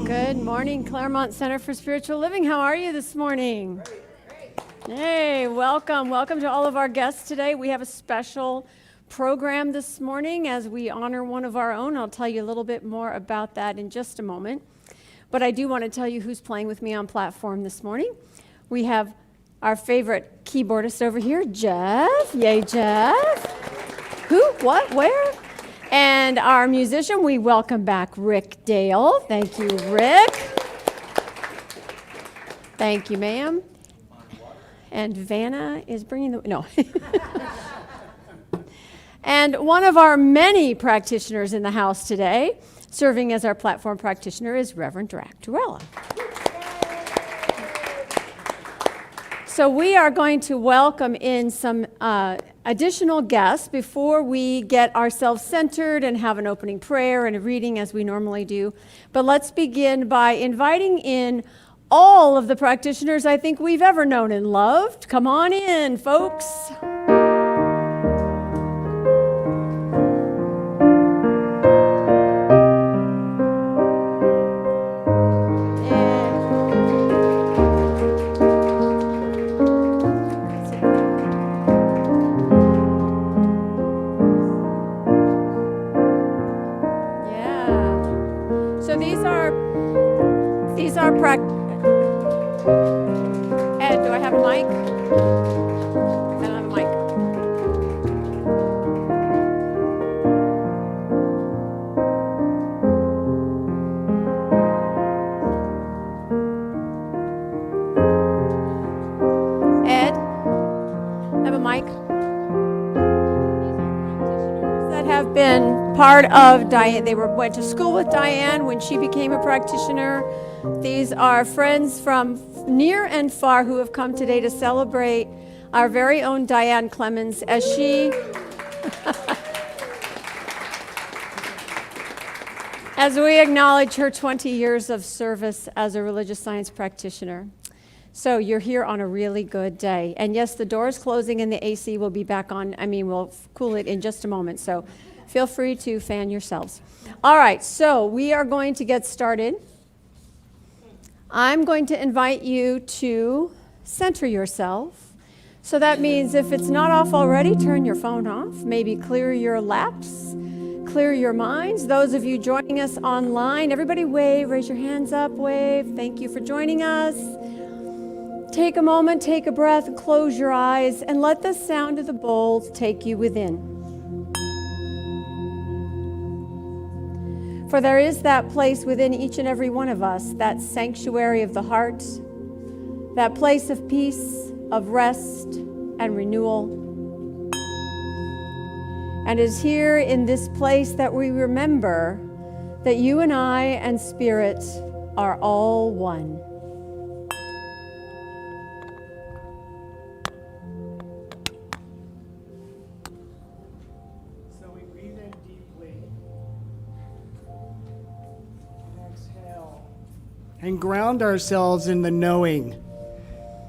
Good morning, Claremont Center for Spiritual Living. How are you this morning? Great. Hey, welcome. Welcome to all of our guests today. We have a special program this morning as we honor one of our own. I'll tell you a little bit more about that in just a moment. But I do want to tell you who's playing with me on platform this morning. We have our favorite keyboardist over here, Jeff. Yay, Jeff. Who? What? Where? And our musician, we welcome back Rick Dale. Thank you, Rick. Thank you, ma'am. And Vanna is bringing the, no. And one of our many practitioners in the house today, serving as our platform practitioner, is Reverend Drac Turella. So we are going to welcome in some additional guests before we get ourselves centered and have an opening prayer and a reading as we normally do. But let's begin by inviting in all of the practitioners I think we've ever known and loved. Come on in, folks. Ed, do I have a mic? I don't have a mic. Ed, I have a mic. That have been part of Diane. They went to school with Diane when she became a practitioner. These are friends from near and far who have come today to celebrate our very own Diane Clements as she as we acknowledge her 20 years of service as a religious science practitioner. So you're here on a really good day. And yes, the door is closing and the AC will be back on. We'll cool it in just a moment. So feel free to fan yourselves. All right, so we are going to get started. I'm going to invite you to center yourself. So that means if it's not off already, turn your phone off. Maybe clear your laps, clear your minds. Those of you joining us online, everybody wave, raise your hands up, wave. Thank you for joining us. Take a moment, take a breath, close your eyes, and let the sound of the bowls take you within. For there is that place within each and every one of us, that sanctuary of the heart, that place of peace, of rest and renewal. And it is here in this place that we remember that you and I and Spirit are all one. And ground ourselves in the knowing,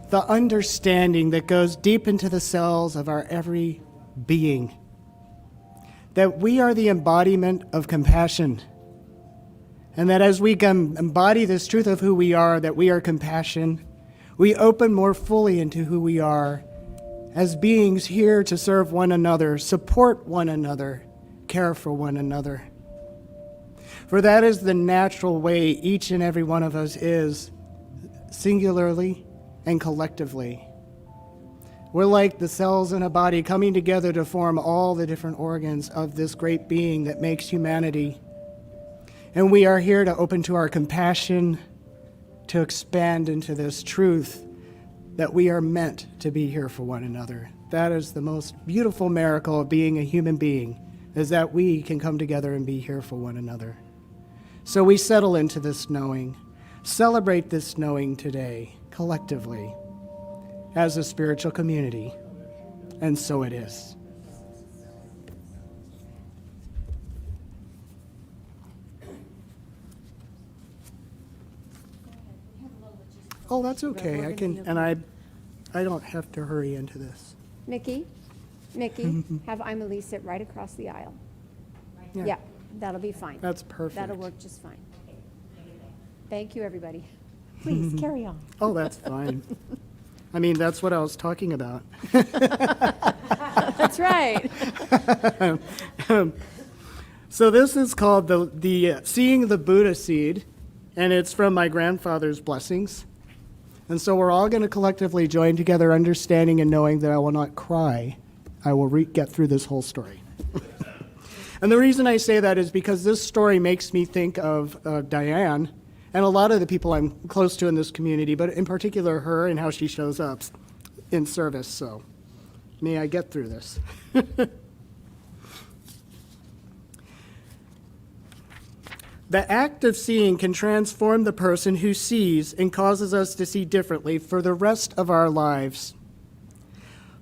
the understanding that goes deep into the cells of our every being, that we are the embodiment of compassion, and that as we embody this truth of who we are, that we are compassion, we open more fully into who we are as beings here to serve one another, support one another, care for one another. For that is the natural way each and every one of us is, singularly and collectively. We're like the cells in a body coming together to form all the different organs of this great being that makes humanity. And we are here to open to our compassion, to expand into this truth that we are meant to be here for one another. That is the most beautiful miracle of being a human being, is that we can come together and be here for one another. So we settle into this knowing, celebrate this knowing today, collectively, as a spiritual community, and so it is. Oh, that's okay. I can, and I don't have to hurry into this. Mickey, have Emily sit right across the aisle. Right Yeah, that'll be fine. That's perfect. That'll work just fine. Thank you, everybody. Please carry on. Oh, that's fine. I mean, that's what I was talking about. That's right. So this is called the Seeing the Buddha Seed, and it's from my grandfather's blessings. And so we're all going to collectively join together, understanding and knowing that I will not cry. I will get through this whole story. And the reason I say that is because this story makes me think of Diane and a lot of the people I'm close to in this community, but in particular her and how she shows up in service. So may I get through this. The act of seeing can transform the person who sees and causes us to see differently for the rest of our lives.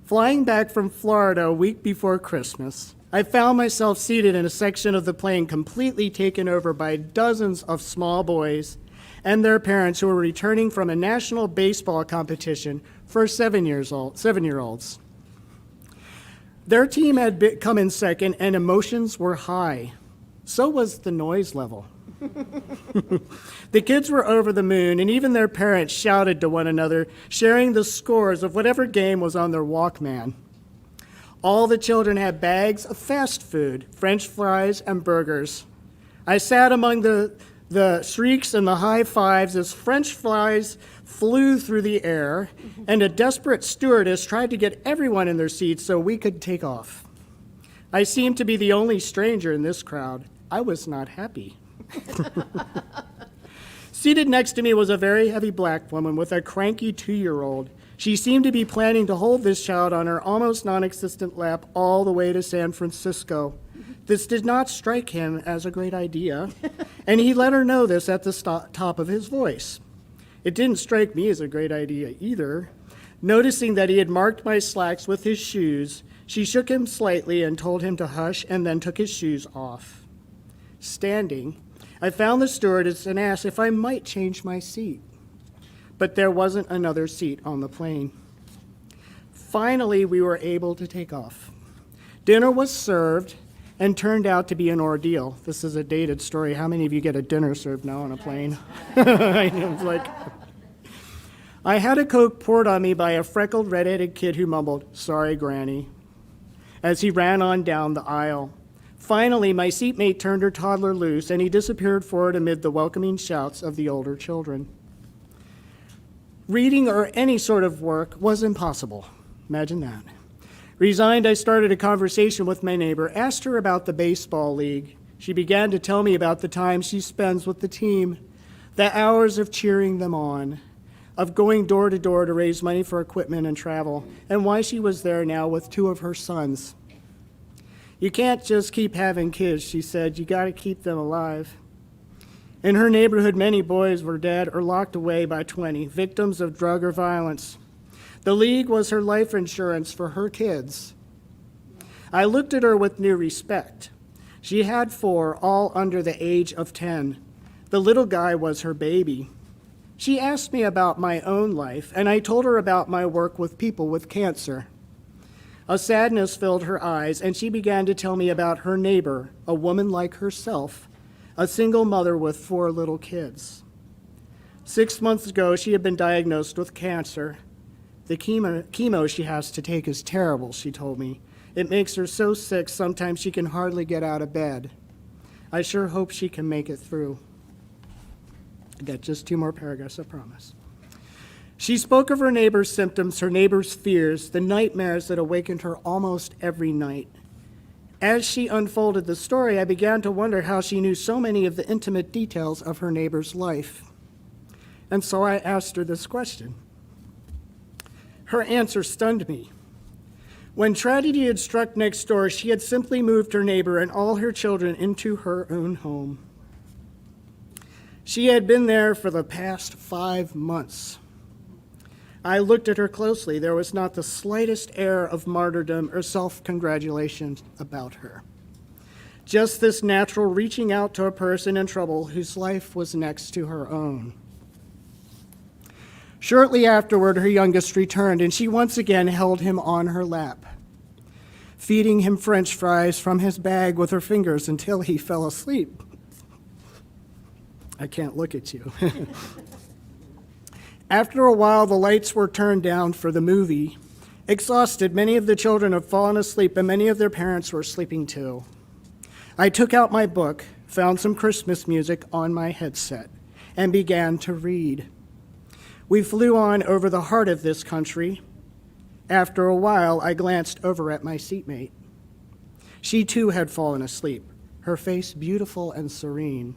Flying back from Florida a week before Christmas, I found myself seated in a section of the plane completely taken over by dozens of small boys and their parents who were returning from a national baseball competition for 7-year-olds. Their team had come in second and emotions were high. So was the noise level. The kids were over the moon, and even their parents shouted to one another, sharing the scores of whatever game was on their Walkman. All the children had bags of fast food, French fries, and burgers. I sat among the shrieks and the high fives as French fries flew through the air, and a desperate stewardess tried to get everyone in their seats so we could take off. I seemed to be the only stranger in this crowd. I was not happy. Seated next to me was a very heavy black woman with a cranky 2-year-old. She seemed to be planning to hold this child on her almost non-existent lap all the way to San Francisco. This did not strike him as a great idea, and he let her know this at the top of his voice. It didn't strike me as a great idea either. Noticing that he had marked my slacks with his shoes, she shook him slightly and told him to hush and then took his shoes off. Standing, I found the stewardess and asked if I might change my seat. But there wasn't another seat on the plane. Finally, we were able to take off. Dinner was served and turned out to be an ordeal. This is a dated story. How many of you get a dinner served now on a plane? It's like, I had a Coke poured on me by a freckled, red-headed kid who mumbled, "Sorry, Granny," as he ran on down the aisle. Finally, my seatmate turned her toddler loose, and he disappeared forward amid the welcoming shouts of the older children. Reading or any sort of work was impossible. Imagine that. Resigned, I started a conversation with my neighbor, asked her about the baseball league. She began to tell me about the time she spends with the team, the hours of cheering them on, of going door to door to raise money for equipment and travel, and why she was there now with 2 of her sons. You can't just keep having kids, she said. You got to keep them alive. In her neighborhood, many boys were dead or locked away by 20, victims of drug or violence. The league was her life insurance for her kids. I looked at her with new respect. She had 4, all under the age of 10. The little guy was her baby. She asked me about my own life, and I told her about my work with people with cancer. A sadness filled her eyes, and she began to tell me about her neighbor, a woman like herself, a single mother with 4 little kids. 6 months ago, she had been diagnosed with cancer. The chemo she has to take is terrible, she told me. It makes her so sick, sometimes she can hardly get out of bed. I sure hope she can make it through. I got just 2 more paragraphs, I promise. She spoke of her neighbor's symptoms, her neighbor's fears, the nightmares that awakened her almost every night. As she unfolded the story, I began to wonder how she knew so many of the intimate details of her neighbor's life. And so I asked her this question. Her answer stunned me. When tragedy had struck next door, she had simply moved her neighbor and all her children into her own home. She had been there for the past 5 months. I looked at her closely. There was not the slightest air of martyrdom or self-congratulation about her. Just this natural reaching out to a person in trouble whose life was next to her own. Shortly afterward, her youngest returned, and she once again held him on her lap. feeding him French fries from his bag with her fingers until he fell asleep. I can't look at you. After a while, the lights were turned down for the movie. Exhausted, many of the children had fallen asleep, and many of their parents were sleeping too. I took out my book, found some Christmas music on my headset, and began to read. We flew on over the heart of this country. After a while, I glanced over at my seatmate. She too had fallen asleep, her face beautiful and serene,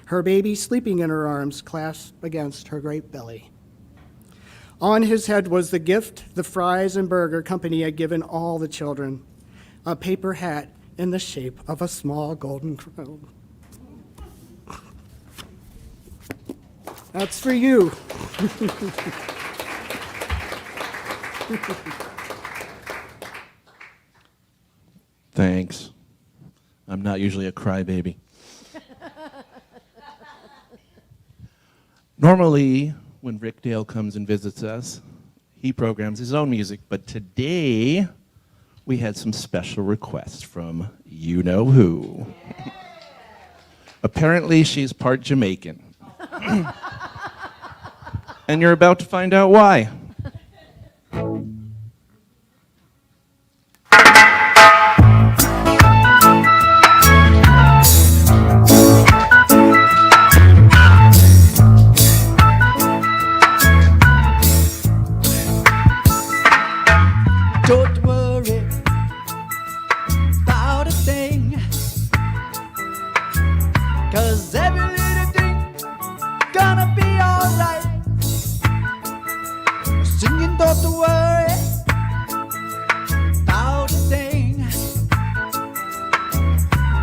her baby sleeping in her arms clasped against her great belly. On his head was the gift the fries and burger company had given all the children, a paper hat in the shape of a small golden crown. That's for you. Thanks. I'm not usually a crybaby. Normally, when Rick Dale comes and visits us, he programs his own music, but today we had some special requests from you-know-who. Apparently, she's part Jamaican. And you're about to find out why. Don't worry about a thing, 'cause every little thing gonna be alright. Singing, don't worry about a thing,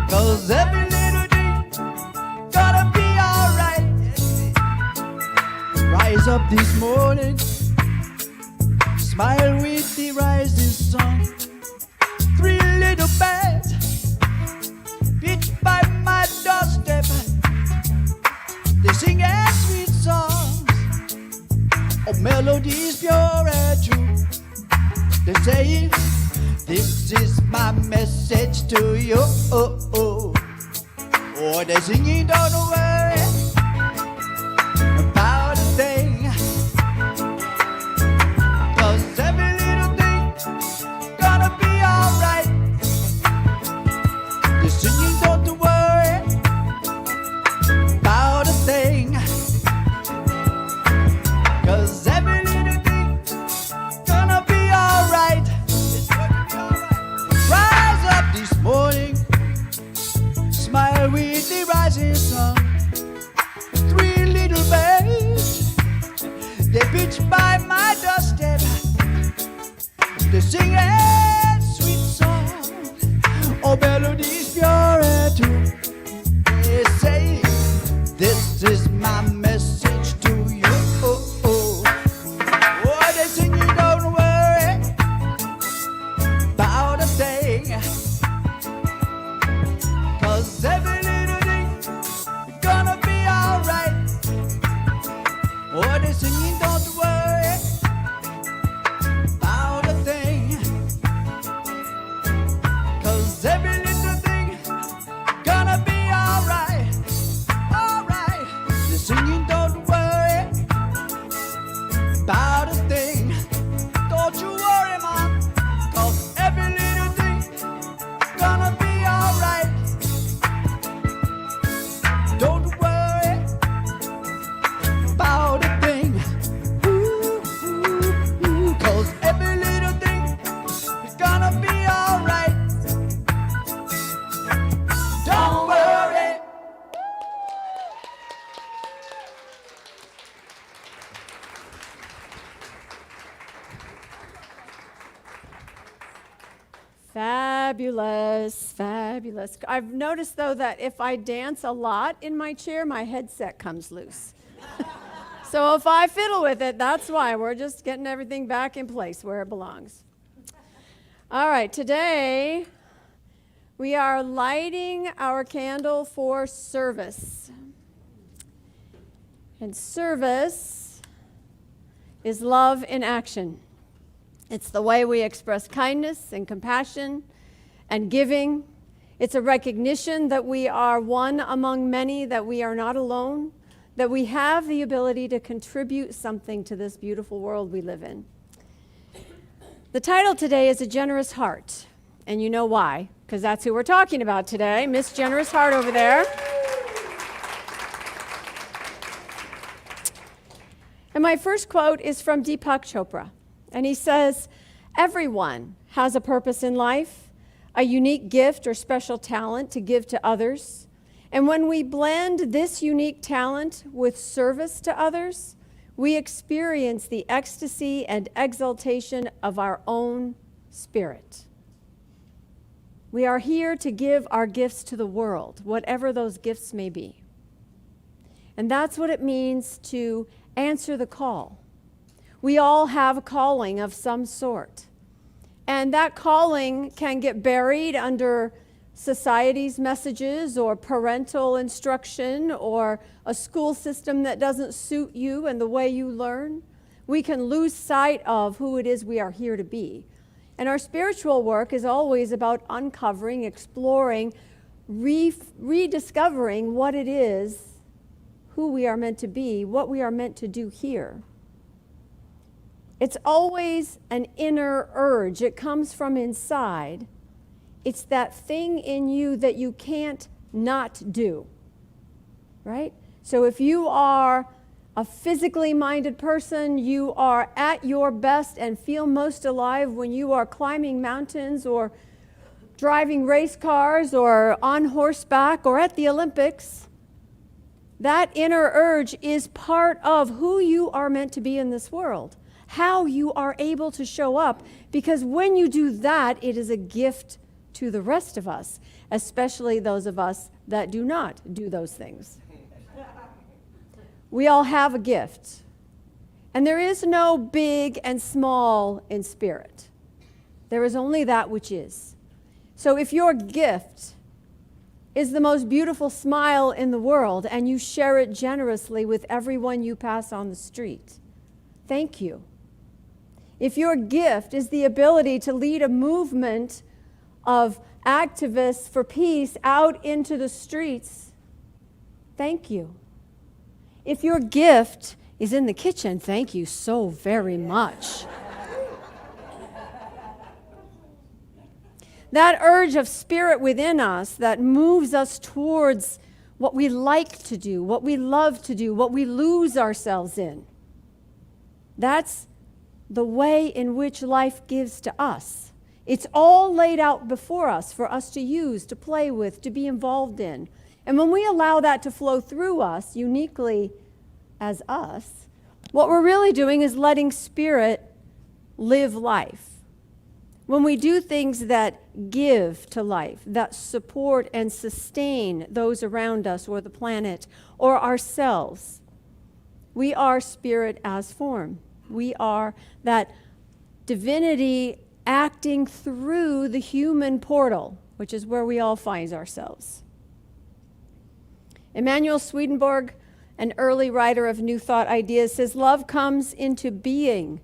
'cause every little thing gonna be alright. Rise up this morning, smile with the rising sun. Three little birds pitched by my doorstep. They sing a sweet songs, oh, melodies pure and true. They say, this is my message to you. Oh, oh. Oh, they're singing, don't worry about a thing, 'cause every little thing gonna be alright. They're singing, don't worry about a thing, 'cause every little thing gonna be alright. It's gonna be alright. Rise up this morning, smile with the rising sun. Three little birds, they pitch by my doorstep. They sing a sweet song, oh, melodies pure and true. They say, this is my message to you. Oh, oh. Oh, they sing, you don't worry about a thing, 'cause every little thing gonna be alright. Oh, they sing, you don't worry about a thing, 'cause every little thing gonna be alright. Alright. They're singing, don't worry about a thing. Don't you worry, man, 'cause every little thing gonna be alright. Don't worry about a thing. Ooh, ooh, ooh, 'cause every little thing is gonna be alright. Don't worry. Fabulous, fabulous. I've noticed, though, that if I dance a lot in my chair, my headset comes loose. So if I fiddle with it, that's why. We're just getting everything back in place where it belongs. All right, today we are lighting our candle for service. And service is love in action. It's the way we express kindness and compassion and giving. It's a recognition that we are one among many, that we are not alone, that we have the ability to contribute something to this beautiful world we live in. The title today is A Generous Heart, and you know why, because that's who we're talking about today, Miss Generous Heart over there. And my first quote is from Deepak Chopra, and he says, "Everyone has a purpose in life, a unique gift or special talent to give to others. And when we blend this unique talent with service to others, we experience the ecstasy and exaltation of our own spirit." We are here to give our gifts to the world, whatever those gifts may be. And that's what it means to answer the call. We all have a calling of some sort. And that calling can get buried under society's messages or parental instruction or a school system that doesn't suit you and the way you learn. We can lose sight of who it is we are here to be. And our spiritual work is always about uncovering, exploring, rediscovering what it is, who we are meant to be, what we are meant to do here. It's always an inner urge. It comes from inside. It's that thing in you that you can't not do, right? So if you are a physically minded person, you are at your best and feel most alive when you are climbing mountains or driving race cars or on horseback or at the Olympics. That inner urge is part of who you are meant to be in this world, how you are able to show up, because when you do that, it is a gift to the rest of us, especially those of us that do not do those things. We all have a gift, and there is no big and small in spirit. There is only that which is. So if your gift is the most beautiful smile in the world and you share it generously with everyone you pass on the street, thank you. If your gift is the ability to lead a movement of activists for peace out into the streets, thank you. If your gift is in the kitchen, thank you so very much. That urge of spirit within us that moves us towards what we like to do, what we love to do, what we lose ourselves in. That's the way in which life gives to us. It's all laid out before us for us to use, to play with, to be involved in. And when we allow that to flow through us, uniquely as us, what we're really doing is letting spirit live life. When we do things that give to life, that support and sustain those around us or the planet or ourselves, we are spirit as form. We are that divinity acting through the human portal, which is where we all find ourselves. Emanuel Swedenborg, an early writer of New Thought ideas, says, "Love comes into being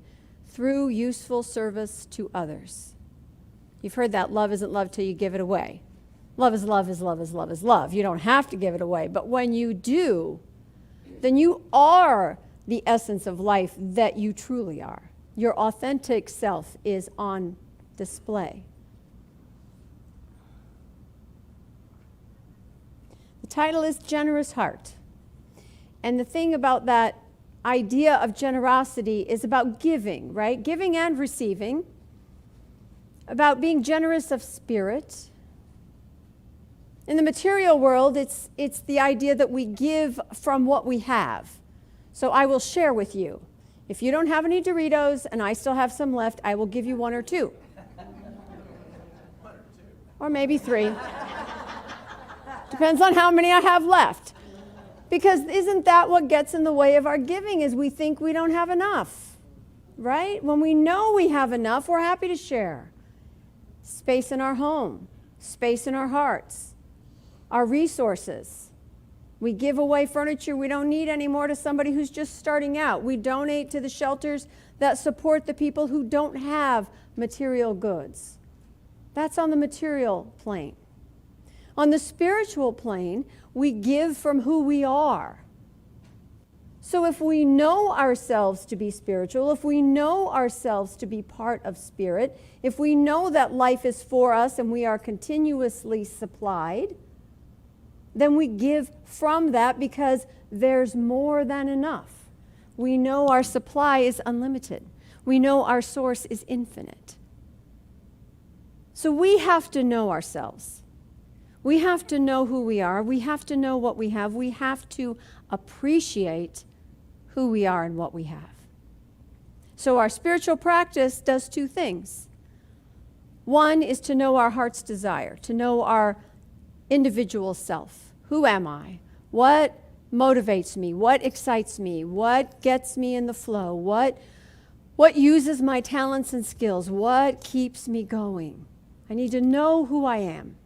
through useful service to others." You've heard that love isn't love till you give it away. Love is love is love is love is love. You don't have to give it away. But when you do, then you are the essence of life that you truly are. Your authentic self is on display. The title is Generous Heart. And the thing about that idea of generosity is about giving, right? Giving and receiving. About being generous of spirit. In the material world, it's the idea that we give from what we have. So I will share with you. If you don't have any Doritos and I still have some left, I will give you one or two. Or maybe 3. Depends on how many I have left. Because isn't that what gets in the way of our giving, is we think we don't have enough, right? When we know we have enough, we're happy to share. Space in our home, space in our hearts, our resources. We give away furniture we don't need anymore to somebody who's just starting out. We donate to the shelters that support the people who don't have material goods. That's on the material plane. On the spiritual plane, we give from who we are. So if we know ourselves to be spiritual, if we know ourselves to be part of spirit, if we know that life is for us and we are continuously supplied, then we give from that because there's more than enough. We know our supply is unlimited. We know our source is infinite. So we have to know ourselves. We have to know who we are. We have to know what we have. We have to appreciate who we are and what we have. So our spiritual practice does two things. One is to know our heart's desire, to know our individual self. Who am I? What motivates me? What excites me? What gets me in the flow? What uses my talents and skills? What keeps me going? I need to know who I am.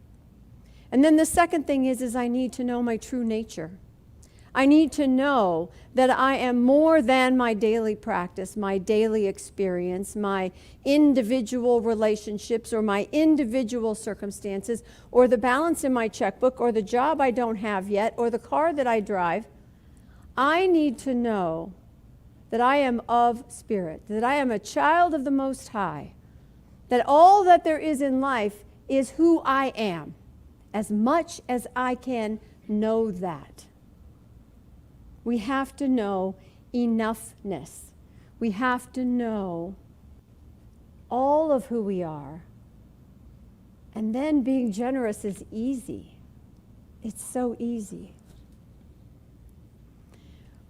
And then the second thing is I need to know my true nature. I need to know that I am more than my daily practice, my daily experience, my individual relationships, or my individual circumstances, or the balance in my checkbook, or the job I don't have yet, or the car that I drive. I need to know that I am of spirit, that I am a child of the Most High, that all that there is in life is who I am, as much as I can know that. We have to know enoughness. We have to know all of who we are. And then being generous is easy. It's so easy.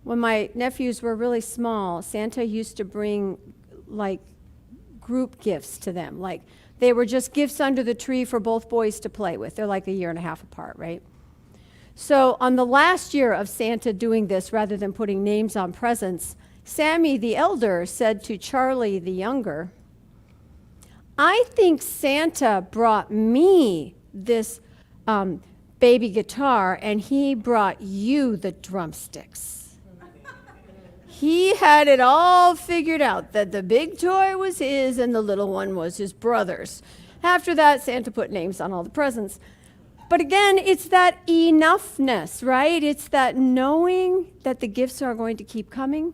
When my nephews were really small, Santa used to bring like group gifts to them. Like they were just gifts under the tree for both boys to play with. They're like a year and a half apart, right? So on the last year of Santa doing this, rather than putting names on presents, Sammy the elder said to Charlie the younger, I think Santa brought me this baby guitar and he brought you the drumsticks. He had it all figured out, that the big toy was his and the little one was his brother's. After that, Santa put names on all the presents. But again, it's that enoughness, right? It's that knowing that the gifts are going to keep coming,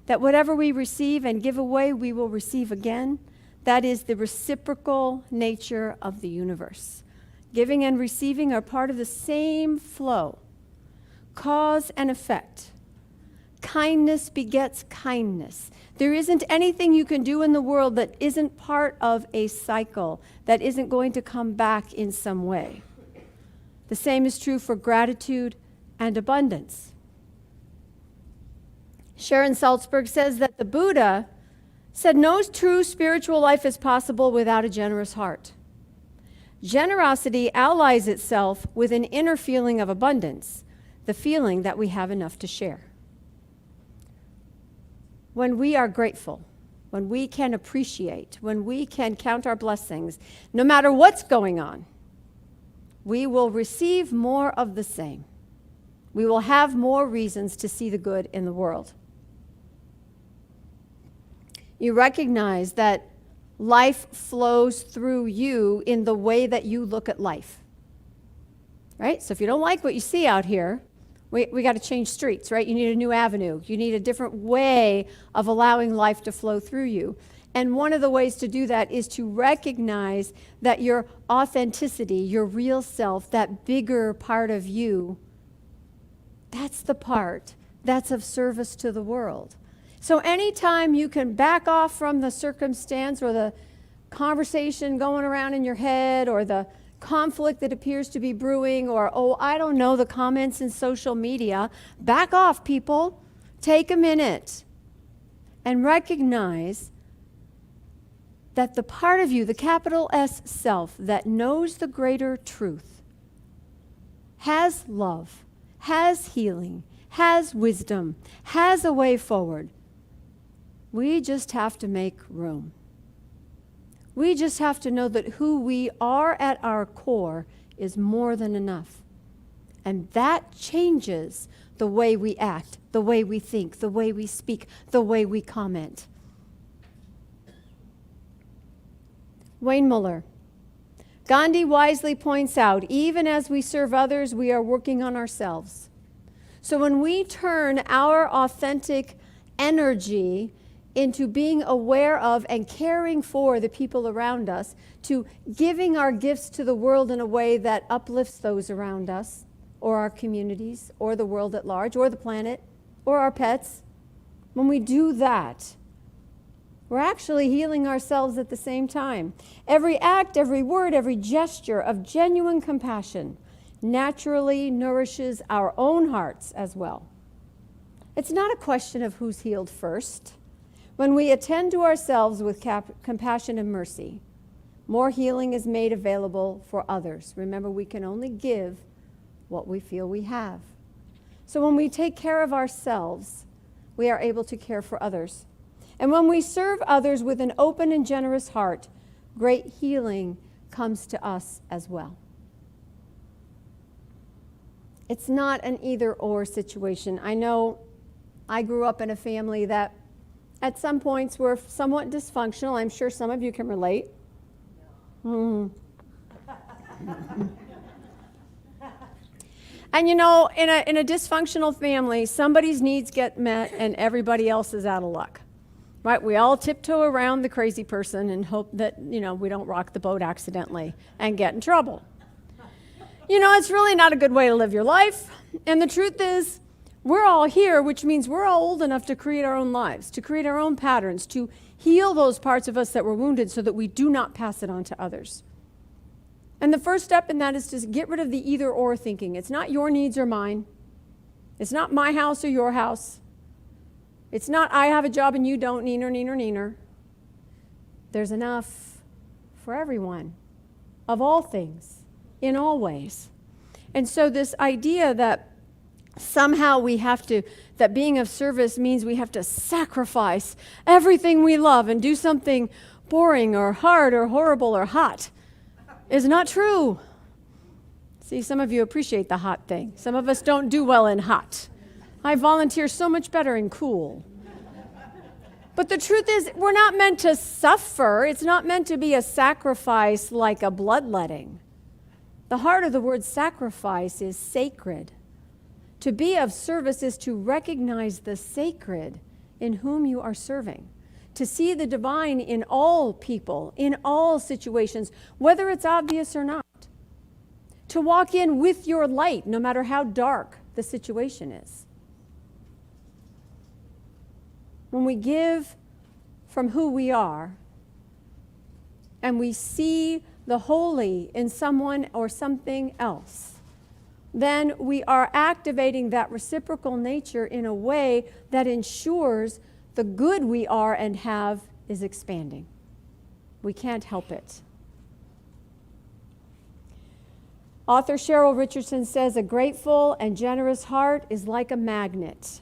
that whatever we receive and give away, we will receive again. That is the reciprocal nature of the universe. Giving and receiving are part of the same flow, cause and effect. Kindness begets kindness. There isn't anything you can do in the world that isn't part of a cycle, that isn't going to come back in some way. The same is true for gratitude and abundance. Sharon Salzberg says that the Buddha said no true spiritual life is possible without a generous heart. Generosity allies itself with an inner feeling of abundance, the feeling that we have enough to share. When we are grateful, when we can appreciate, when we can count our blessings, no matter what's going on, we will receive more of the same. We will have more reasons to see the good in the world. You recognize that life flows through you in the way that you look at life. Right? So if you don't like what you see out here, we got to change streets, right? You need a new avenue. You need a different way of allowing life to flow through you. And one of the ways to do that is to recognize that your authenticity, your real self, that bigger part of you, that's the part that's of service to the world. So anytime you can back off from the circumstance or the conversation going around in your head or the conflict that appears to be brewing or, I don't know, the comments in social media, back off, people. Take a minute and recognize that the part of you, the capital S self, that knows the greater truth, has love, has healing, has wisdom, has a way forward. We just have to make room. We just have to know that who we are at our core is more than enough. And that changes the way we act, the way we think, the way we speak, the way we comment. Wayne Muller. Gandhi wisely points out, even as we serve others, we are working on ourselves. So when we turn our authentic energy into being aware of and caring for the people around us, to giving our gifts to the world in a way that uplifts those around us, or our communities, or the world at large, or the planet, or our pets, when we do that, we're actually healing ourselves at the same time. Every act, every word, every gesture of genuine compassion naturally nourishes our own hearts as well. It's not a question of who's healed first. When we attend to ourselves with compassion and mercy, more healing is made available for others. Remember, we can only give what we feel we have. So when we take care of ourselves, we are able to care for others. And when we serve others with an open and generous heart, great healing comes to us as well. It's not an either-or situation. I know I grew up in a family that at some points were somewhat dysfunctional. I'm sure some of you can relate. And you know, in a dysfunctional family, somebody's needs get met and everybody else is out of luck. Right? We all tiptoe around the crazy person and hope that, you know, we don't rock the boat accidentally and get in trouble. You know, it's really not a good way to live your life. And the truth is, we're all here, which means we're all old enough to create our own lives, to create our own patterns, to heal those parts of us that were wounded so that we do not pass it on to others. And the first step in that is to get rid of the either-or thinking. It's not your needs or mine. It's not my house or your house. It's not I have a job and you don't, neener, neener, neener. There's enough for everyone, of all things, in all ways. And so this idea that somehow we have to, that being of service means we have to sacrifice everything we love and do something boring or hard or horrible or hot is not true. See, some of you appreciate the hot thing. Some of us don't do well in hot. I volunteer so much better in cool. But the truth is, we're not meant to suffer. It's not meant to be a sacrifice like a bloodletting. The heart of the word sacrifice is sacred. To be of service is to recognize the sacred in whom you are serving. To see the divine in all people, in all situations, whether it's obvious or not. To walk in with your light, no matter how dark the situation is. When we give from who we are, and we see the holy in someone or something else, then we are activating that reciprocal nature in a way that ensures the good we are and have is expanding. We can't help it. Author Cheryl Richardson says, a grateful and generous heart is like a magnet.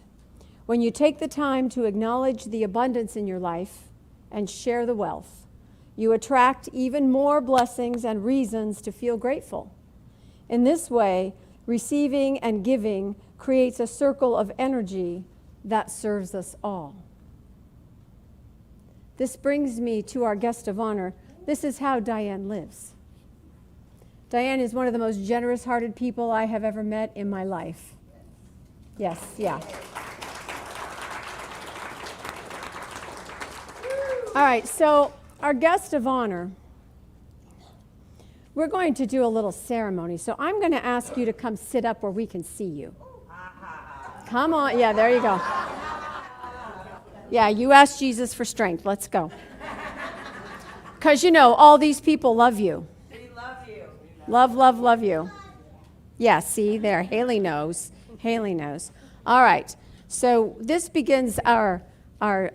When you take the time to acknowledge the abundance in your life and share the wealth, you attract even more blessings and reasons to feel grateful. In this way, receiving and giving creates a circle of energy that serves us all. This brings me to our guest of honor. This is how Diane lives. Diane is one of the most generous-hearted people I have ever met in my life. Yes, yeah. All right, so our guest of honor, we're going to do a little ceremony. So I'm going to ask you to come sit up where we can see you. Come on. Yeah, there you go. Yeah, you asked Jesus for strength. Let's go. Because, you know, all these people love you. We love you. Love, love, love you. Yeah, see there. Haley knows. Haley knows. All right. So this begins our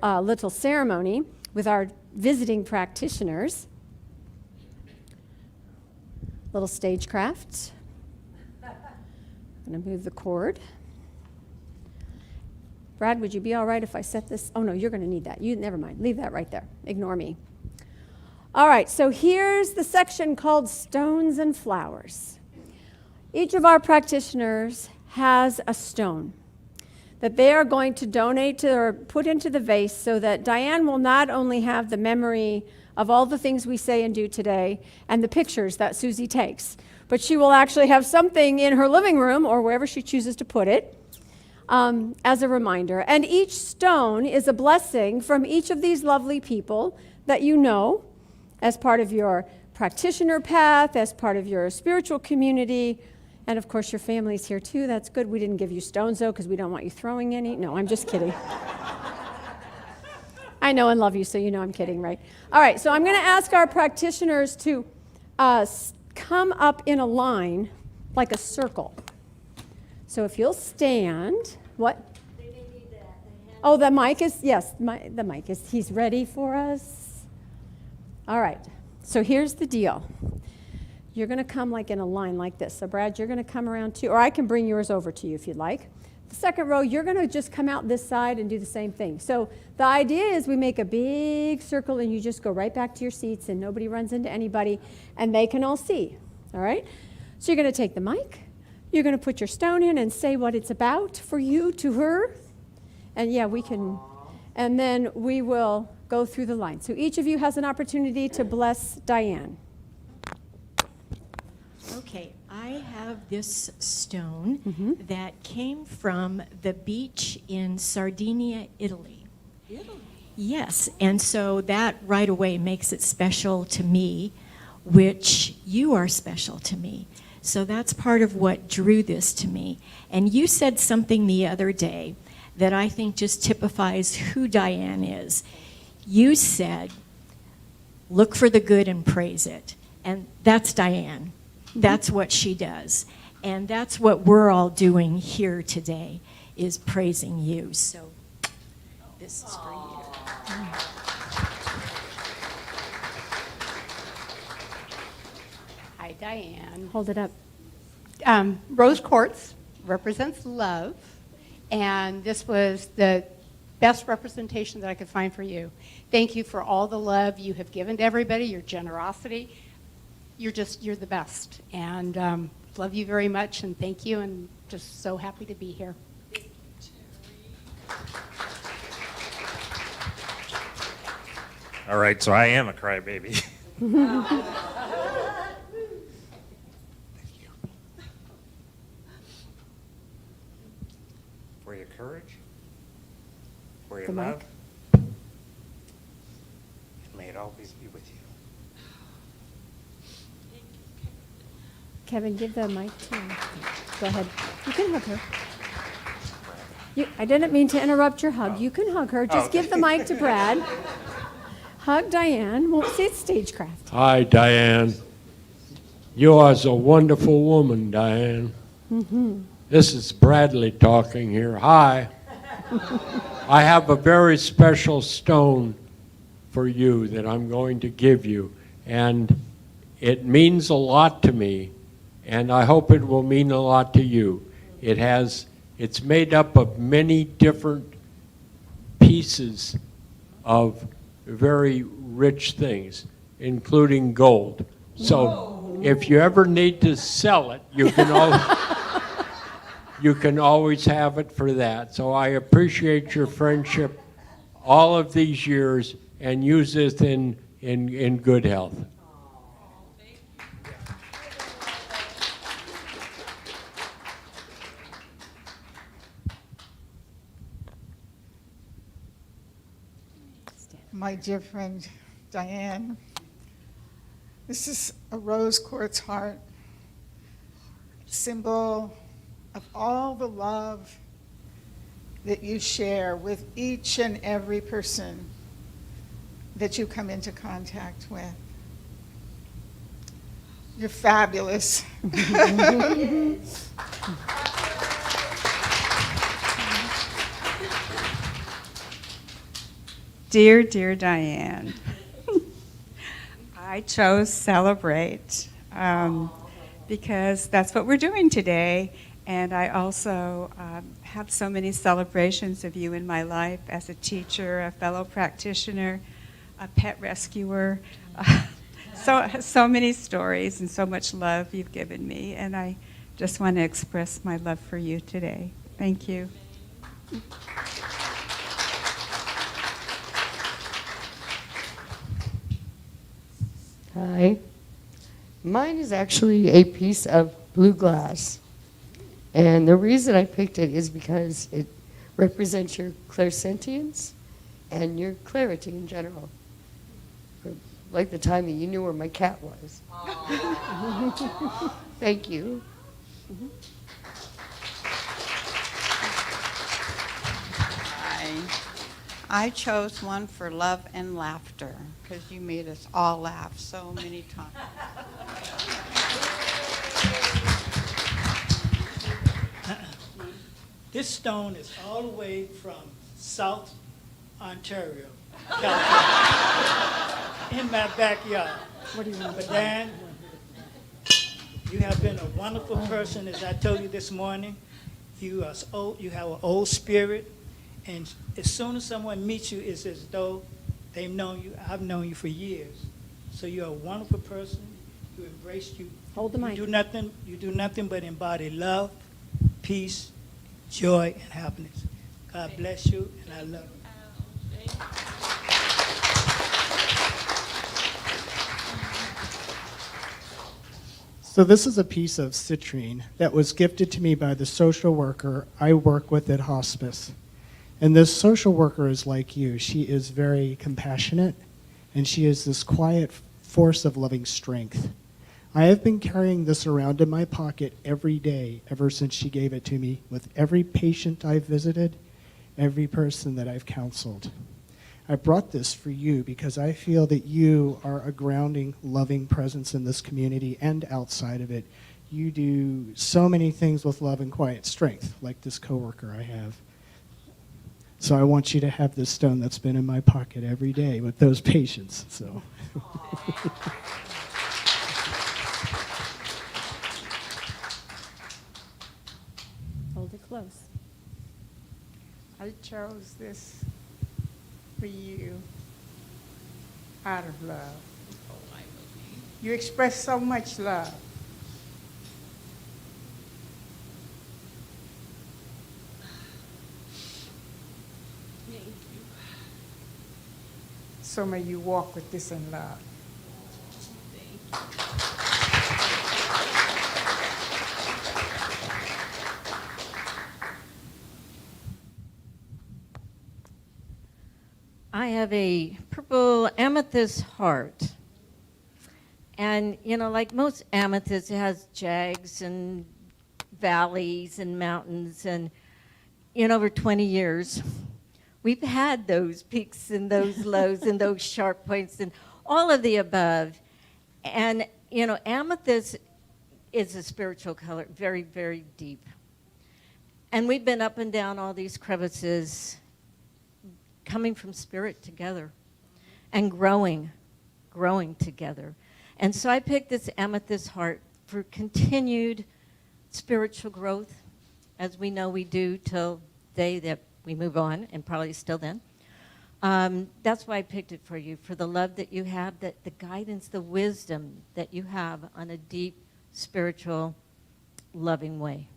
little ceremony with our visiting practitioners. Little stagecraft. I'm going to move the cord. Brad, would you be all right if I set this? Oh, no, you're going to need that. Never mind. Leave that right there. Ignore me. All right, so here's the section called Stones and Flowers. Each of our practitioners has a stone that they are going to donate to or put into the vase so that Diane will not only have the memory of all the things we say and do today and the pictures that Susie takes. But she will actually have something in her living room or wherever she chooses to put it as a reminder. And each stone is a blessing from each of these lovely people that you know as part of your practitioner path, as part of your spiritual community, and of course your family's here too. That's good. We didn't give you stones though because we don't want you throwing any. No, I'm just kidding. I know and love you, so you know I'm kidding, right? All right, so I'm going to ask our practitioners to come up in a line like a circle. So if you'll stand, what? Oh, the mic is, yes, the mic is, he's ready for us. All right, so here's the deal. You're going to come like in a line like this. So Brad, you're going to come around too, or I can bring yours over to you if you'd like. The second row, you're going to just come out this side and do the same thing. So the idea is we make a big circle and you just go right back to your seats and nobody runs into anybody and they can all see, all right? So you're going to take the mic, you're going to put your stone in and say what it's about for you to her. And yeah, we can, and then we will go through the line. So each of you has an opportunity to bless Diane. Okay, I have this stone that came from the beach in Sardinia, Italy. Italy? Yes, and so that right away makes it special to me, which you are special to me. So that's part of what drew this to me. And you said something the other day that I think just typifies who Diane is. You said, look for the good and praise it. And that's Diane. That's what she does. And that's what we're all doing here today, is praising you. So this is for you. Hi, Diane. Hold it up. Rose quartz represents love, and this was the best representation that I could find for you. Thank you for all the love you have given to everybody, your generosity. You're the best, and love you very much, and thank you, and just so happy to be here. All right, so I am a crybaby. Thank you. For your courage, for your The mic. love, may it always be with you. Kevin, give the mic to her. Go ahead. You can hug her. I didn't mean to interrupt your hug. You can hug her. Just give the mic to Brad. Hug Diane. Well, see, it's stagecraft. Hi, Diane. You are a wonderful woman, Diane. This is Bradley talking here. Hi. I have a very special stone for you that I'm going to give you, and it means a lot to me, and I hope it will mean a lot to you. It's made up of many different pieces of very rich things, including gold. So if you ever need to sell it, you can always have it for that. So I appreciate your friendship all of these years, and use this in good health. My dear friend Diane, this is a rose quartz heart, symbol of all the love that you share with each and every person that you come into contact with. You're fabulous. Dear, dear Diane, I chose Celebrate because that's what we're doing today. And I also have so many celebrations of you in my life as a teacher, a fellow practitioner, a pet rescuer. So many stories and so much love you've given me. And I just want to express my love for you today. Thank you. Hi. Mine is actually a piece of blue glass. And the reason I picked it is because it represents your clairsentience and your clarity in general. Like the time that you knew where my cat was. Thank you. I chose one for love and laughter because you made us all laugh so many times. This stone is all the way from South Ontario, California, in my backyard. What do you want? But Dan, you have been a wonderful person, as I told you this morning. You have an old spirit, and as soon as someone meets you, it's as though they've known you. I've known you for years. So you're a wonderful person. You embrace you. Hold the mic. You do nothing but embody love, peace, joy, and happiness. God bless you, and I love you. So this is a piece of citrine that was gifted to me by the social worker I work with at hospice. And this social worker is like you. She is very compassionate, and she is this quiet force of loving strength. I have been carrying this around in my pocket every day ever since she gave it to me, with every patient I've visited, every person that I've counseled. I brought this for you because I feel that you are a grounding, loving presence in this community and outside of it. You do so many things with love and quiet strength, like this coworker I have. So I want you to have this stone that's been in my pocket every day with those patients. So. Hold it close. I chose this for you out of love. You express so much love. So may you walk with this in love. I have a purple amethyst heart. And, like most amethyst, it has jags and valleys and mountains. And, over 20 years, we've had those peaks and those lows and those sharp points and all of the above. And, amethyst is a spiritual color, very, very deep. And we've been up and down all these crevices, coming from spirit together and growing together. And so I picked this amethyst heart for continued spiritual growth, as we know we do till the day that we move on, and probably still then. That's why I picked it for you, for the love that you have, that the guidance, the wisdom that you have on a deep, spiritual, loving way.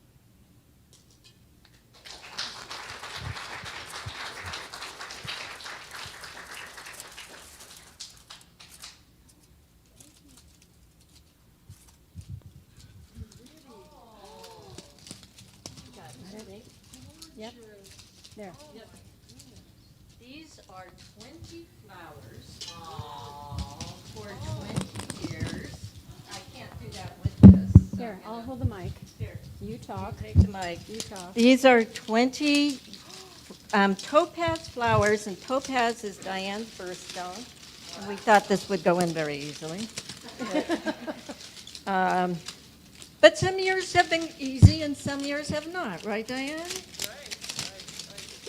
Yep. There. Yep. These are 20 flowers for 20 years. I can't do that with this. So Here, I'll hold the mic. Here. You talk. Take the mic. You talk. These are 20 topaz flowers, and topaz is Diane's birthstone. And we thought this would go in very easily. But some years have been easy and some years have not, right, Diane?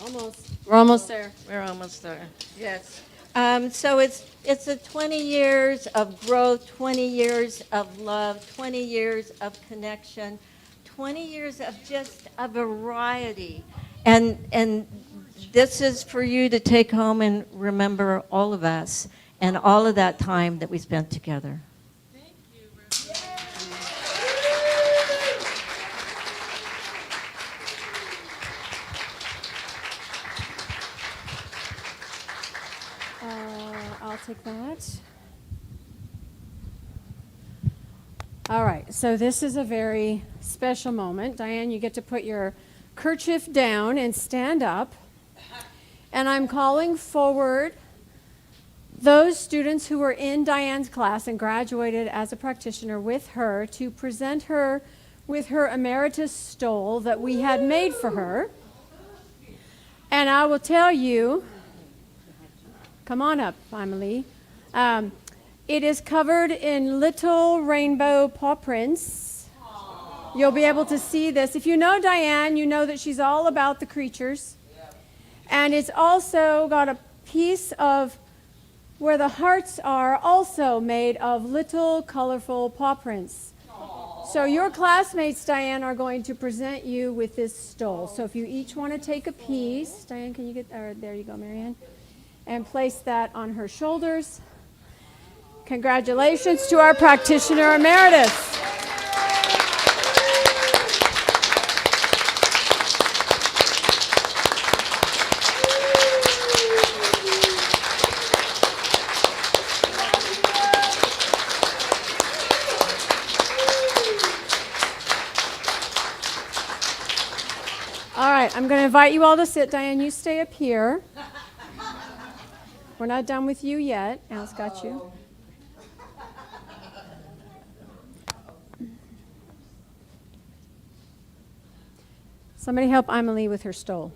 Almost. We're almost there. We're almost there. Yes. So it's a 20 years of growth, 20 years of love, 20 years of connection, 20 years of just a variety. And this is for you to take home and remember all of us and all of that time that we spent together. I'll take that. All right, so this is a very special moment. Diane, you get to put your kerchief down and stand up. And I'm calling forward those students who were in Diane's class and graduated as a practitioner with her to present her with her emeritus stole that we had made for her. And I will tell you, come on up, Emily. It is covered in little rainbow paw prints. You'll be able to see this. If you know Diane, you know that she's all about the creatures. And it's also got a piece of where the hearts are also made of little colorful paw prints. So your classmates, Diane, are going to present you with this stole. So if you each want to take a piece, Diane, can you get, there you go, Marianne, and place that on her shoulders. Congratulations to our practitioner emeritus. All right, I'm going to invite you all to sit. Diane, you stay up here. We're not done with you yet. Al's got you. Somebody help Emily with her stole.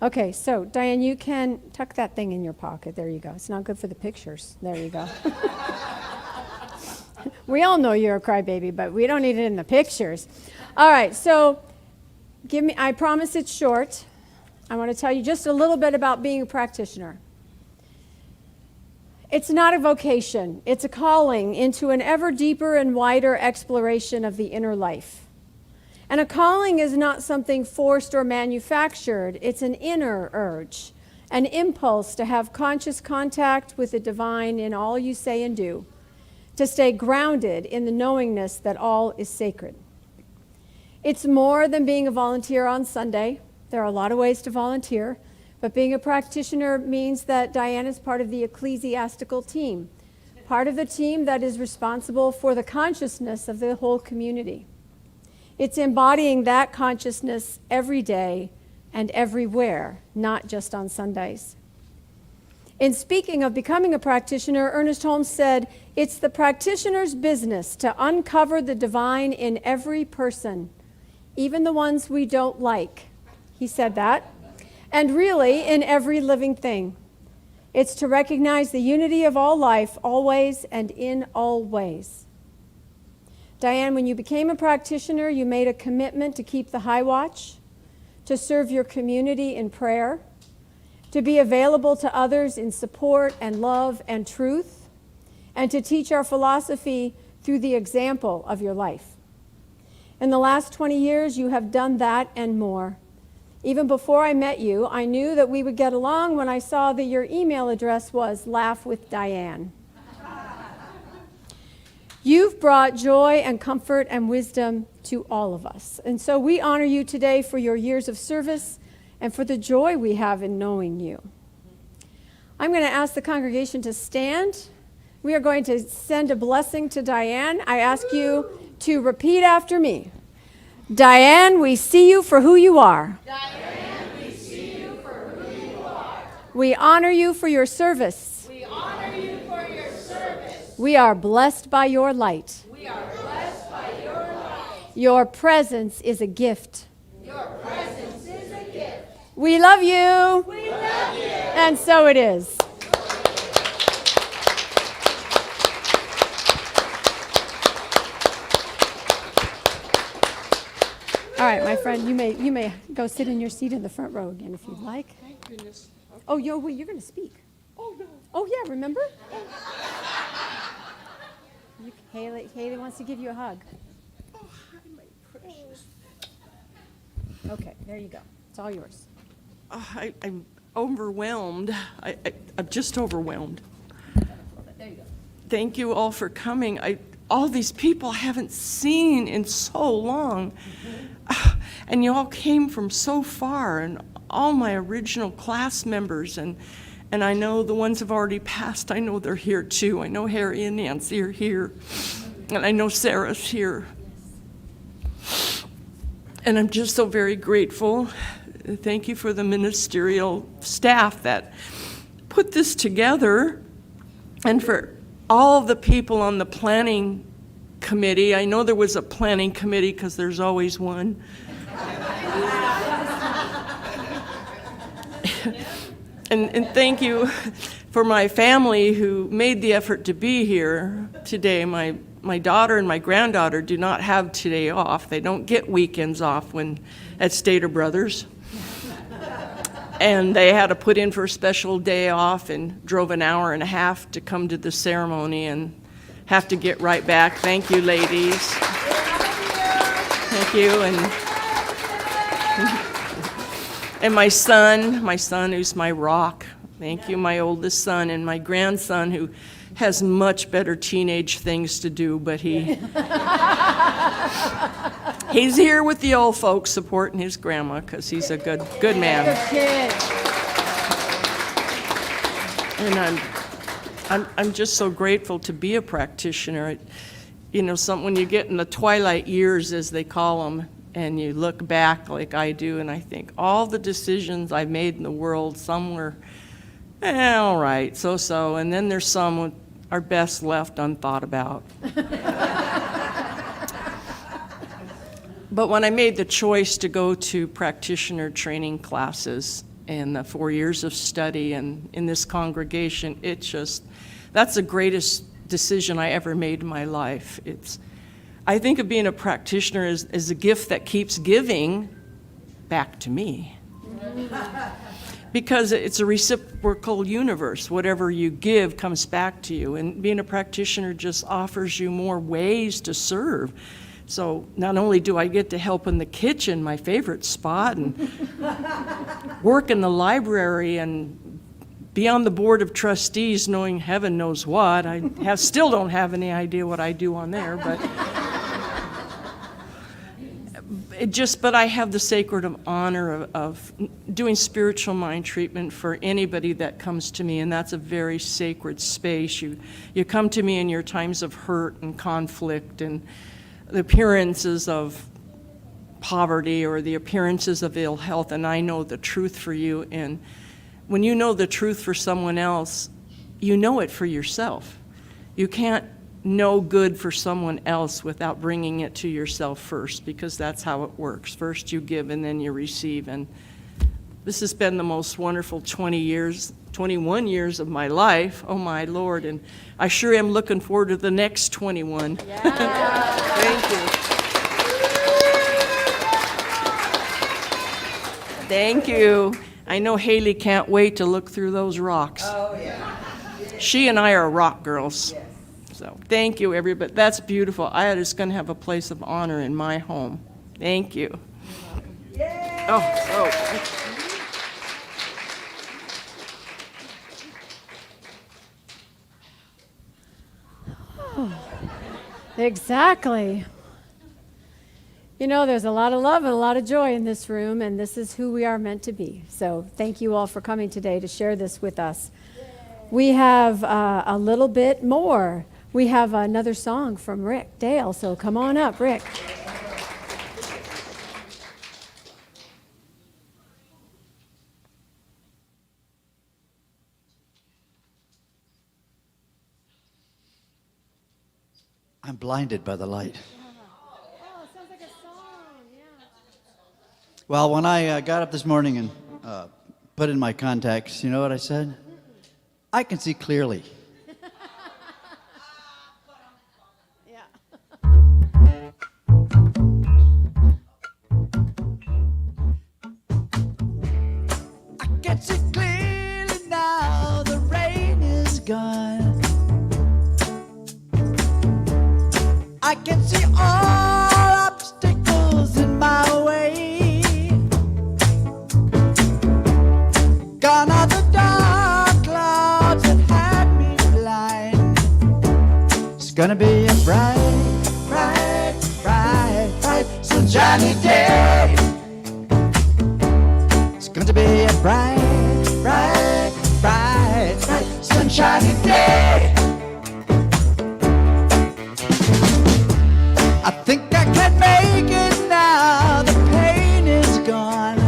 Okay, so Diane, you can tuck that thing in your pocket. There you go. It's not good for the pictures. There you go. We all know you're a crybaby, but we don't need it in the pictures. All right, so I promise it's short. I want to tell you just a little bit about being a practitioner. It's not a vocation. It's a calling into an ever deeper and wider exploration of the inner life. And a calling is not something forced or manufactured. It's an inner urge, an impulse to have conscious contact with the divine in all you say and do, to stay grounded in the knowingness that all is sacred. It's more than being a volunteer on Sunday. There are a lot of ways to volunteer, but being a practitioner means that Diane is part of the ecclesiastical team, part of the team that is responsible for the consciousness of the whole community. It's embodying that consciousness every day and everywhere, not just on Sundays. In speaking of becoming a practitioner, Ernest Holmes said, "It's the practitioner's business to uncover the divine in every person, even the ones we don't like." He said that. And really, in every living thing. It's to recognize the unity of all life, always and in all ways. Diane, when you became a practitioner, you made a commitment to keep the high watch, to serve your community in prayer, to be available to others in support and love and truth, and to teach our philosophy through the example of your life. In the last 20 years, you have done that and more. Even before I met you, I knew that we would get along when I saw that your email address was Laugh with Diane. You've brought joy and comfort and wisdom to all of us. And so we honor you today for your years of service and for the joy we have in knowing you. I'm going to ask the congregation to stand. We are going to send a blessing to Diane. I ask you to repeat after me. Diane, we see you for who you are. Diane, we see you for who you are. We honor you for your service. We honor you for your service. We are blessed by your light. We are blessed by your light. Your presence is a gift. Your presence is a gift. We love you. We love you. And so it is. All right, my friend, you may go sit in your seat in the front row again if you'd like. Thank goodness. Okay. Oh, you're going to speak. Oh, no. Oh, yeah, remember? Haley wants to give you a hug. Oh, hi, my precious. Okay, there you go. It's all yours. I'm overwhelmed. I'm just overwhelmed. There you go. Thank you all for coming. All these people I haven't seen in so long. And you all came from so far, and all my original class members, and And I know the ones have already passed. I know they're here too. I know Harry and Nancy are here. And I know Sarah's here. And I'm just so very grateful. Thank you for the ministerial staff that put this together, and for all of the people on the planning committee. I know there was a planning committee because there's always one. And thank you for my family who made the effort to be here today. My daughter and my granddaughter do not have today off. They don't get weekends off when at Stater Brothers. And they had to put in for a special day off and drove an hour and a half to come to the ceremony and have to get right back. Thank you, ladies. Thank you. And my son who's my rock. Thank you, my oldest son, and my grandson who has much better teenage things to do, but he's here with the old folks supporting his grandma because he's a good man. Good kid. And I'm just so grateful to be a practitioner. You know, when you get in the twilight years, as they call them, and you look back like I do, and I think all the decisions I've made in the world, some were, all right, so, and then there's some are best left unthought about. But when I made the choice to go to practitioner training classes and the 4 years of study and in this congregation, that's the greatest decision I ever made in my life. I think of being a practitioner as a gift that keeps giving back to me. Because it's a reciprocal universe. Whatever you give comes back to you. And being a practitioner just offers you more ways to serve. So not only do I get to help in the kitchen, my favorite spot, and work in the library and be on the board of trustees knowing heaven knows what. I still don't have any idea what I do on there, but but I have the sacred honor of doing spiritual mind treatment for anybody that comes to me, and that's a very sacred space. You come to me in your times of hurt and conflict and the appearances of poverty or the appearances of ill health, and I know the truth for you. And when you know the truth for someone else, you know it for yourself. You can't know good for someone else without bringing it to yourself first, because that's how it works. First you give and then you receive. And this has been the most wonderful 21 years of my life. Oh my Lord. And I sure am looking forward to the next 21. Yeah. Thank you. Thank you. I know Haley can't wait to look through those rocks. Oh yeah. She and I are rock girls. Yes. So thank you, everybody. That's beautiful. I is going to have a place of honor in my home. Thank you. Yay! Exactly. You know, there's a lot of love and a lot of joy in this room, and this is who we are meant to be. So thank you all for coming today to share this with us. We have a little bit more. We have another song from Rick Dale, so come on up, Rick. I'm blinded by the light. Oh, it sounds like a song, yeah. Well, when I got up this morning and put in my contacts, you know what I said? I can see clearly. Yeah. I can see clearly now, the rain is gone. I can see all obstacles in my way. Gone are the dark clouds that had me blind. It's gonna be a bright, bright, bright, bright, sunshiny day. It's going to be a bright, bright, bright sunshiny day. I think I can make it now, the pain is gone.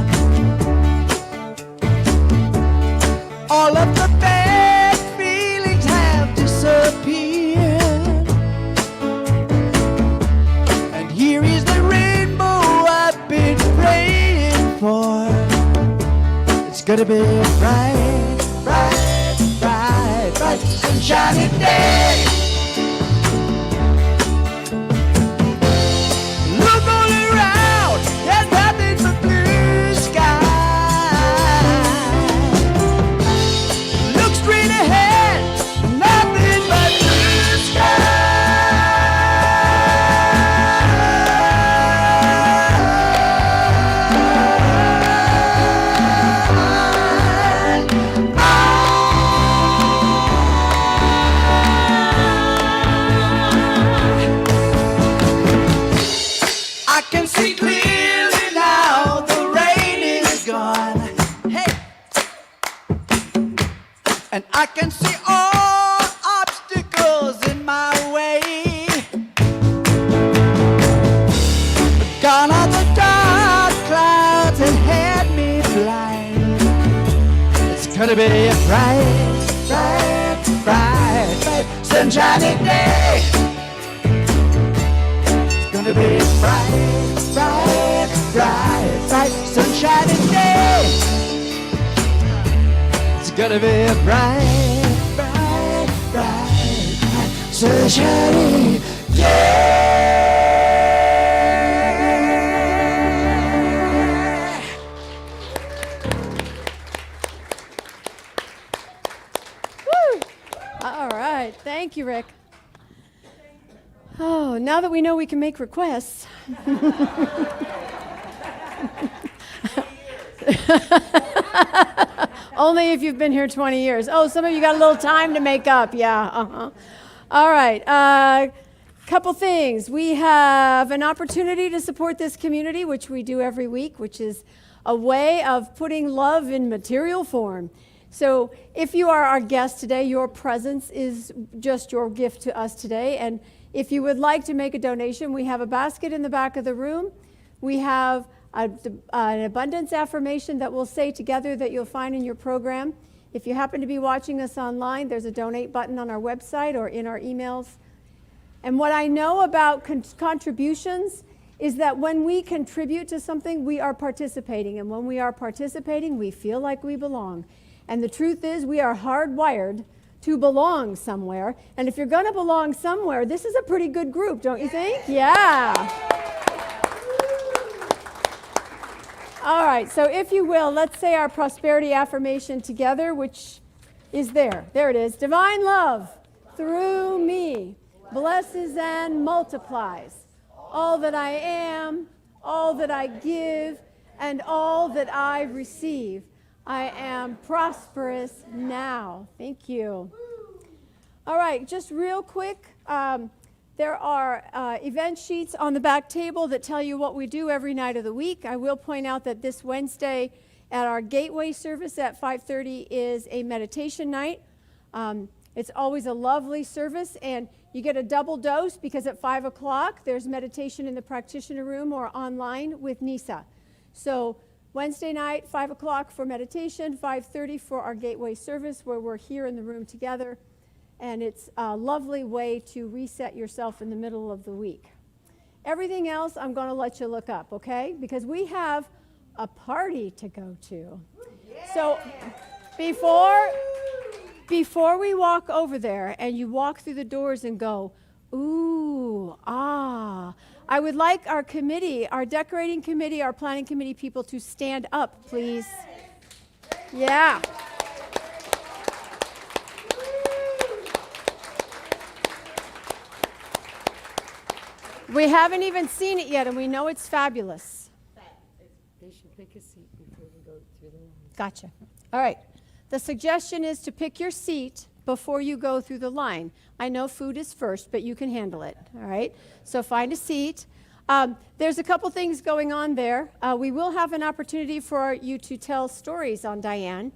All of the bad feelings have disappeared. And here is the rainbow I've been praying for. It's gonna be a bright, bright, bright, bright, sunshiny day. Look all around, there's nothing but blue sky. Look straight ahead, nothing but blue sky. I can see clearly now, the rain is gone. Hey! And I can see all obstacles in my way. Gone are the dark clouds that had me blind. It's gonna be a bright, bright, bright, bright, sunshiny day. It's gonna be a bright, bright, bright, bright, sunshiny day. It's gonna be a bright, bright, bright, bright, sunshiny day. Woo! All right. Thank you, Rick. Oh, now that we know we can make requests. Only if you've been here 20 years. Oh, some of you got a little time to make up. Yeah. All right. Couple things. We have an opportunity to support this community, which we do every week, which is a way of putting love in material form. So if you are our guest today, your presence is just your gift to us today. And if you would like to make a donation, we have a basket in the back of the room. We have an abundance affirmation that we'll say together that you'll find in your program. If you happen to be watching us online, there's a donate button on our website or in our emails. And what I know about contributions is that when we contribute to something, we are participating. And when we are participating, we feel like we belong. And the truth is, we are hardwired to belong somewhere. And if you're going to belong somewhere, this is a pretty good group, don't you think? Yeah. All right, so if you will, let's say our prosperity affirmation together, which is there. There it is. Divine love through me blesses and multiplies all that I am, all that I give, and all that I receive. I am prosperous now. Thank you. All right, just real quick, there are event sheets on the back table that tell you what we do every night of the week. I will point out that this Wednesday at our Gateway service at 5:30 is a meditation night. It's always a lovely service, and you get a double dose because at 5 o'clock there's meditation in the practitioner room or online with Nisa. So Wednesday night, 5 o'clock for meditation, 5:30 for our Gateway service where we're here in the room together. And it's a lovely way to reset yourself in the middle of the week. Everything else I'm going to let you look up, okay? Because we have a party to go to. Yeah. So before we walk over there and you walk through the doors and go, ooh, ah, I would like our committee, our decorating committee, our planning committee people to stand up, please. Yeah. We haven't even seen it yet, and we know it's fabulous. They should pick a seat before we go through the line. Gotcha. All right. The suggestion is to pick your seat before you go through the line. I know food is first, but you can handle it. All right. So find a seat. There's a couple things going on there. We will have an opportunity for you to tell stories on Diane.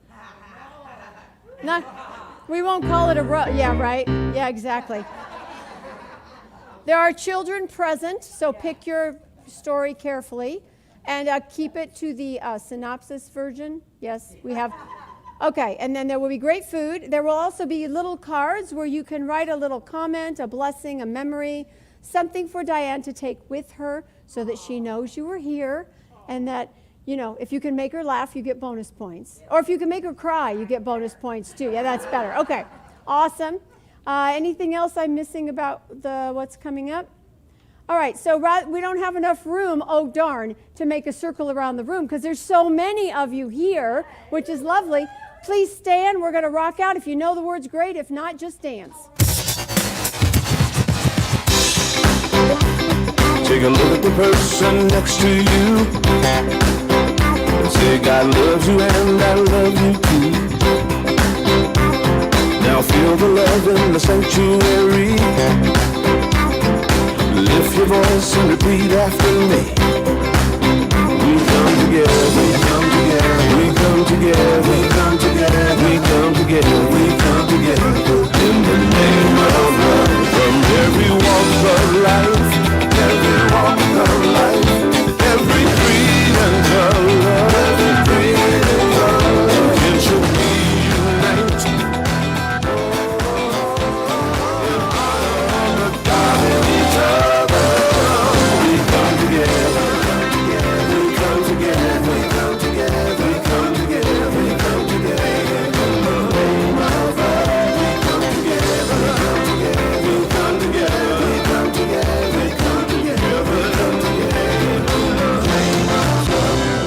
We won't call it a yeah, right? Yeah, exactly. There are children present, so pick your story carefully and keep it to the synopsis version. Yes, we have. Okay, and then there will be great food. There will also be little cards where you can write a little comment, a blessing, a memory, something for Diane to take with her so that she knows you were here and that, you know, if you can make her laugh, you get bonus points. Or if you can make her cry, you get bonus points too. Yeah, that's better. Okay, awesome. Anything else I'm missing about what's coming up? All right, so we don't have enough room, oh darn, to make a circle around the room because there's so many of you here, which is lovely. Please stand. We're going to rock out. If you know the words, great. If not, just dance. Take a look at the person next to you and say, God loves you and I love you too. Now feel the love in the sanctuary. Lift your voice and repeat after me. We come together, we come together, we come together, we come together, we come together, we come together. In the name of love, from every walk of life.